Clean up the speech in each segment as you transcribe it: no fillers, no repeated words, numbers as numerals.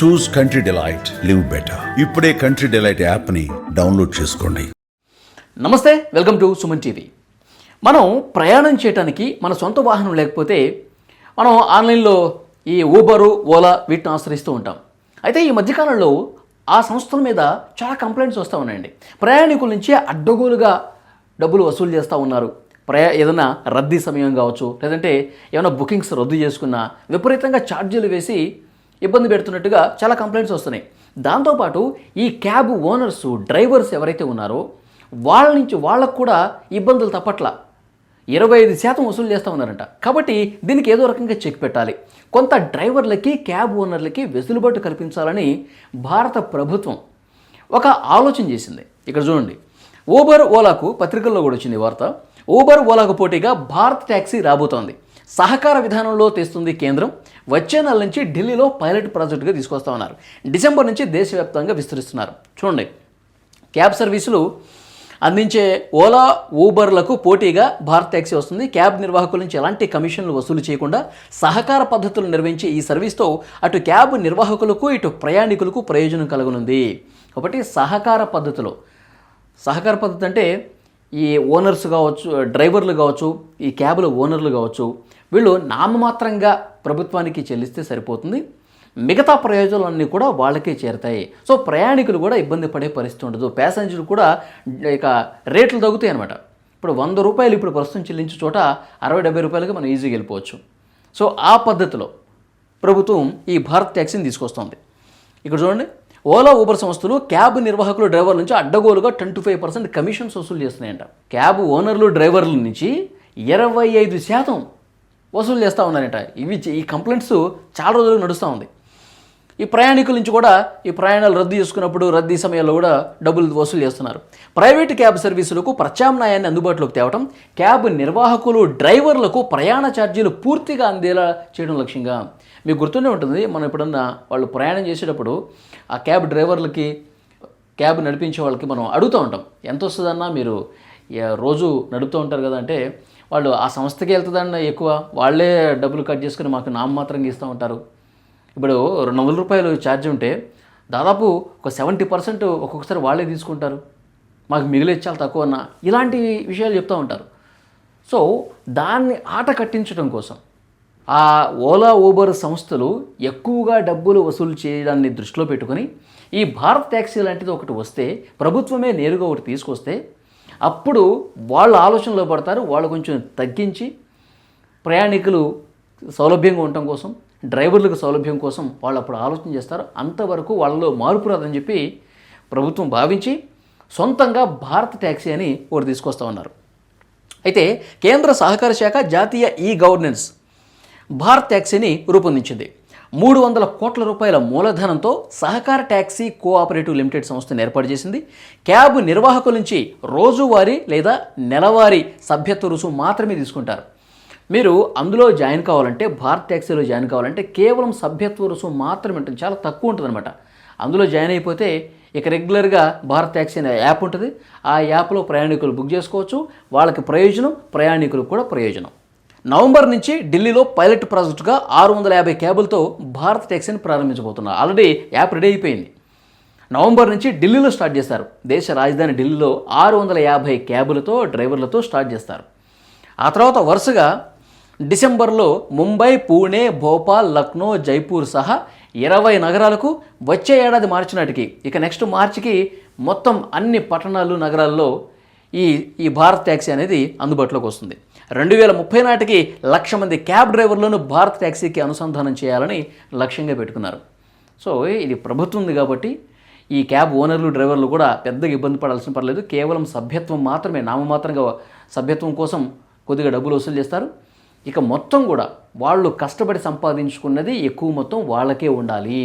చూస్ country delight, live better. ఇప్పుడే country delight యాప్ని download చేసుకోండి. నమస్తే, వెల్కమ్ టు సుమన్ టీవీ. మనం ప్రయాణం చేయడానికి మన సొంత వాహనం లేకపోతే మనం ఆన్లైన్లో ఈ ఊబరు, ఓలా వీటిని ఆశ్రయిస్తూ ఉంటాం. అయితే ఈ మధ్యకాలంలో ఆ సంస్థల మీద చాలా కంప్లైంట్స్ వస్తూ ఉన్నాయండి. ప్రయాణికుల నుంచి అడ్డగోలుగా డబ్బులు వసూలు చేస్తూ ఉన్నారు. ఏదైనా రద్దీ సమయం కావచ్చు, లేదంటే ఏమైనా బుకింగ్స్ రద్దు చేసుకున్నా విపరీతంగా ఛార్జీలు వేసి ఇబ్బంది పెడుతున్నట్టుగా చాలా కంప్లైంట్స్ వస్తున్నాయి. దాంతోపాటు ఈ క్యాబ్ ఓనర్స్, డ్రైవర్స్ ఎవరైతే ఉన్నారో వాళ్ళకు కూడా ఇబ్బందులు తప్పట్ల 25% వసూలు చేస్తూ ఉన్నారంట. కాబట్టి దీనికి ఏదో రకంగా చెక్ పెట్టాలి. కొంత డ్రైవర్లకి, క్యాబ్ ఓనర్లకి వెసులుబాటు కల్పించాలని భారత ప్రభుత్వం ఒక ఆలోచన చేసింది. ఇక్కడ చూడండి, ఊబర్, ఓలాకు పత్రికల్లో కూడా వచ్చింది వార్త. ఊబర్, ఓలాకు పోటీగా భారత్ ట్యాక్సీ రాబోతోంది. సహకార విధానంలో తెస్తుంది కేంద్రం. వచ్చే నెల నుంచి ఢిల్లీలో పైలట్ ప్రాజెక్టుగా తీసుకొస్తా ఉన్నారు. డిసెంబర్ నుంచి దేశవ్యాప్తంగా విస్తరిస్తున్నారు. చూడండి, క్యాబ్ సర్వీసులు అందించే ఓలా, ఊబర్లకు పోటీగా భారత్ ట్యాక్సీ వస్తుంది. క్యాబ్ నిర్వాహకుల నుంచి ఎలాంటి కమిషన్లు వసూలు చేయకుండా సహకార పద్ధతులు నిర్వహించే ఈ సర్వీస్తో అటు క్యాబ్ నిర్వాహకులకు, ఇటు ప్రయాణికులకు ప్రయోజనం కలగనుంది. కాబట్టి సహకార పద్ధతి అంటే ఈ ఓనర్స్ కావచ్చు, డ్రైవర్లు కావచ్చు, ఈ క్యాబ్ల ఓనర్లు కావచ్చు, వీళ్ళు నామమాత్రంగా ప్రభుత్వానికి చెల్లిస్తే సరిపోతుంది. మిగతా ప్రయోజనాలన్నీ కూడా వాళ్ళకే చేరుతాయి. సో ప్రయాణికులు కూడా ఇబ్బంది పడే పరిస్థితి ఉండదు. ప్యాసింజర్లు కూడా ఇక రేట్లు తగ్గుతాయి అనమాట. ఇప్పుడు 100 రూపాయలు ఇప్పుడు ప్రస్తుతం చెల్లించే చోట 60-70 రూపాయలకి మనం ఈజీగా వెళ్ళిపోవచ్చు. సో ఆ పద్ధతిలో ప్రభుత్వం ఈ భారత్ ట్యాక్సీని తీసుకొస్తుంది. ఇక్కడ చూడండి, ఓలా, ఊబర్ సంస్థలు క్యాబ్ నిర్వాహకులు, డ్రైవర్ల నుంచి అడ్డగోలుగా 25% కమిషన్స్ వసూలు చేస్తున్నాయంట. క్యాబ్ ఓనర్లు, డ్రైవర్ల నుంచి 25% వసూలు చేస్తూ ఉన్నారంట. ఈ కంప్లైంట్స్ చాలా రోజులు నడుస్తూ ఉంది. ఈ ప్రయాణికుల నుంచి కూడా ఈ ప్రయాణాలు రద్దు చేసుకున్నప్పుడు రద్దీ సమయాల్లో కూడా డబ్బులు వసూలు చేస్తున్నారు. ప్రైవేటు క్యాబ్ సర్వీసులకు ప్రత్యామ్నాయాన్ని అందుబాటులోకి తేవడం, క్యాబ్ నిర్వాహకులు, డ్రైవర్లకు ప్రయాణ ఛార్జీలు పూర్తిగా అందేలా చేయడం లక్ష్యంగా. మీకు గుర్తుండే ఉంటుంది, మనం ఎప్పుడన్నా వాళ్ళు ప్రయాణం చేసేటప్పుడు ఆ క్యాబ్ డ్రైవర్లకి, క్యాబ్ నడిపించే వాళ్ళకి మనం అడుగుతూ ఉంటాం, ఎంత వస్తుందన్నా మీరు రోజు నడుపుతూ ఉంటారు కదా అంటే, వాళ్ళు ఆ సంస్థకి వెళ్తుందన్న ఎక్కువ, వాళ్ళే డబ్బులు కట్ చేసుకుని మాకు నామమాత్రంగా ఇస్తూ ఉంటారు. ఇప్పుడు 200 రూపాయలు ఛార్జ్ ఉంటే దాదాపు ఒక 70% ఒక్కొక్కసారి వాళ్ళే తీసుకుంటారు, మాకు మిగిలే చాలా తక్కువ అన్న, ఇలాంటి విషయాలు చెప్తూ ఉంటారు. సో దాన్ని ఆట కట్టించడం కోసం ఆ ఓలా, ఊబర్ సంస్థలు ఎక్కువగా డబ్బులు వసూలు చేయడాన్ని దృష్టిలో పెట్టుకొని ఈ భారత్ ట్యాక్సీ లాంటిది ఒకటి వస్తే, ప్రభుత్వమే నేరుగా ఒకటి తీసుకొస్తే అప్పుడు వాళ్ళు ఆలోచనలో పడతారు. వాళ్ళు కొంచెం తగ్గించి ప్రయాణికులు సౌలభ్యంగా ఉండటం కోసం, డ్రైవర్లకు సౌలభ్యం కోసం వాళ్ళు అప్పుడు ఆలోచన చేస్తారు. అంతవరకు వాళ్ళలో మార్పు రాదని చెప్పి ప్రభుత్వం భావించి సొంతంగా భారత్ ట్యాక్సీ అని ఒకటి తీసుకొస్తా ఉన్నారు. అయితే కేంద్ర సహకార శాఖ జాతీయ ఈ గవర్నెన్స్ భారత్ ట్యాక్సీని రూపొందించింది. 300 కోట్ల రూపాయల మూలధనంతో సహకార ట్యాక్సీ కోఆపరేటివ్ లిమిటెడ్ సంస్థను ఏర్పాటు చేసింది. క్యాబ్ నిర్వాహకుల నుంచి రోజువారీ లేదా నెలవారీ సభ్యత్వ రుసుము మాత్రమే తీసుకుంటారు. మీరు అందులో జాయిన్ కావాలంటే, భారత్ ట్యాక్సీలో జాయిన్ కావాలంటే కేవలం సభ్యత్వ రుసుము మాత్రమే ఉంటుంది, చాలా తక్కువ ఉంటుంది అనమాట. అందులో జాయిన్ అయిపోతే ఇక రెగ్యులర్గా భారత్ ట్యాక్సీ అనే యాప్ ఉంటుంది. ఆ యాప్లో ప్రయాణికులు బుక్ చేసుకోవచ్చు. వాళ్ళకి ప్రయోజనం, ప్రయాణికులకు కూడా ప్రయోజనం. నవంబర్ నుంచి ఢిల్లీలో పైలట్ ప్రాజెక్టుగా 650 క్యాబులతో భారత్ ట్యాక్సీని ప్రారంభించబోతున్నారు. ఆల్రెడీ యాప్ రెడీ అయిపోయింది. నవంబర్ నుంచి ఢిల్లీలో స్టార్ట్ చేస్తారు. దేశ రాజధాని ఢిల్లీలో 650 క్యాబులతో, డ్రైవర్లతో స్టార్ట్ చేస్తారు. ఆ తర్వాత వరుసగా డిసెంబర్లో ముంబై, పూణే, భోపాల్, లక్నో, జైపూర్ సహా 20 నగరాలకు, వచ్చే ఏడాది మార్చి నాటికి, ఇక నెక్స్ట్ మార్చికి మొత్తం అన్ని పట్టణాలు, నగరాల్లో ఈ భారత్ ట్యాక్సీ అనేది అందుబాటులోకి వస్తుంది. 2030 నాటికి 1,00,000 మంది క్యాబ్ డ్రైవర్లను భారత్ ట్యాక్సీకి అనుసంధానం చేయాలని లక్ష్యంగా పెట్టుకున్నారు. సో ఇది ప్రభుత్వం ఉంది కాబట్టి ఈ క్యాబ్ ఓనర్లు, డ్రైవర్లు కూడా పెద్దగా ఇబ్బంది పడాల్సిన పర్లేదు. కేవలం సభ్యత్వం మాత్రమే, నామమాత్రంగా సభ్యత్వం కోసం కొద్దిగా డబ్బులు వసూలు చేస్తారు. ఇక మొత్తం కూడా వాళ్ళు కష్టపడి సంపాదించుకున్నది ఎక్కువ మొత్తం వాళ్ళకే ఉండాలి.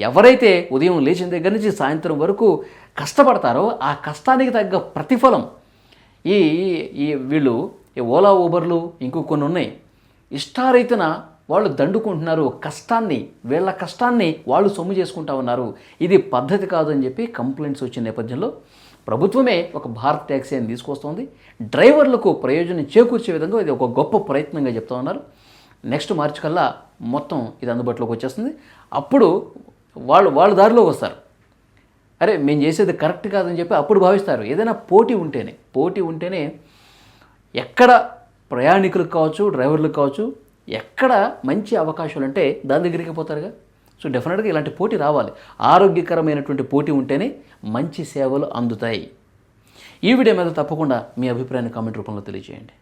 ఎవరైతే ఉదయం లేచిన దగ్గర నుంచి సాయంత్రం వరకు కష్టపడతారో ఆ కష్టానికి తగ్గ ప్రతిఫలం వీళ్ళు ఓలా, ఊబర్లు ఇంకో కొన్ని ఉన్నాయి, ఇష్టారీతిన వాళ్ళు దండుకుంటున్నారు. వీళ్ళ కష్టాన్ని వాళ్ళు సొమ్ము చేసుకుంటా ఉన్నారు. ఇది పద్ధతి కాదని చెప్పి కంప్లైంట్స్ వచ్చిన నేపథ్యంలో ప్రభుత్వమే ఒక భారత్ ట్యాక్సీ అని తీసుకొస్తోంది. డ్రైవర్లకు ప్రయోజనం చేకూర్చే విధంగా ఇది ఒక గొప్ప ప్రయత్నంగా చెప్తా ఉన్నారు. నెక్స్ట్ మార్చి కల్లా మొత్తం ఇది అందుబాటులోకి వచ్చేస్తుంది. అప్పుడు వాళ్ళ దారిలోకి వస్తారు. అరే మేము చేసేది కరెక్ట్ కాదని చెప్పి అప్పుడు భావిస్తారు. ఏదైనా పోటీ ఉంటేనే ఎక్కడ ప్రయాణికులకు కావచ్చు, డ్రైవర్లకు కావచ్చు, ఎక్కడ మంచి అవకాశాలు అంటే దాని దగ్గరికి పోతారుగా. సో డెఫినెట్గా ఇలాంటి పోటీ రావాలి. ఆరోగ్యకరమైనటువంటి పోటీ ఉంటేనే మంచి సేవలు అందుతాయి. ఈ వీడియో మీద తప్పకుండా మీ అభిప్రాయాన్ని కామెంట్ రూపంలో తెలియజేయండి.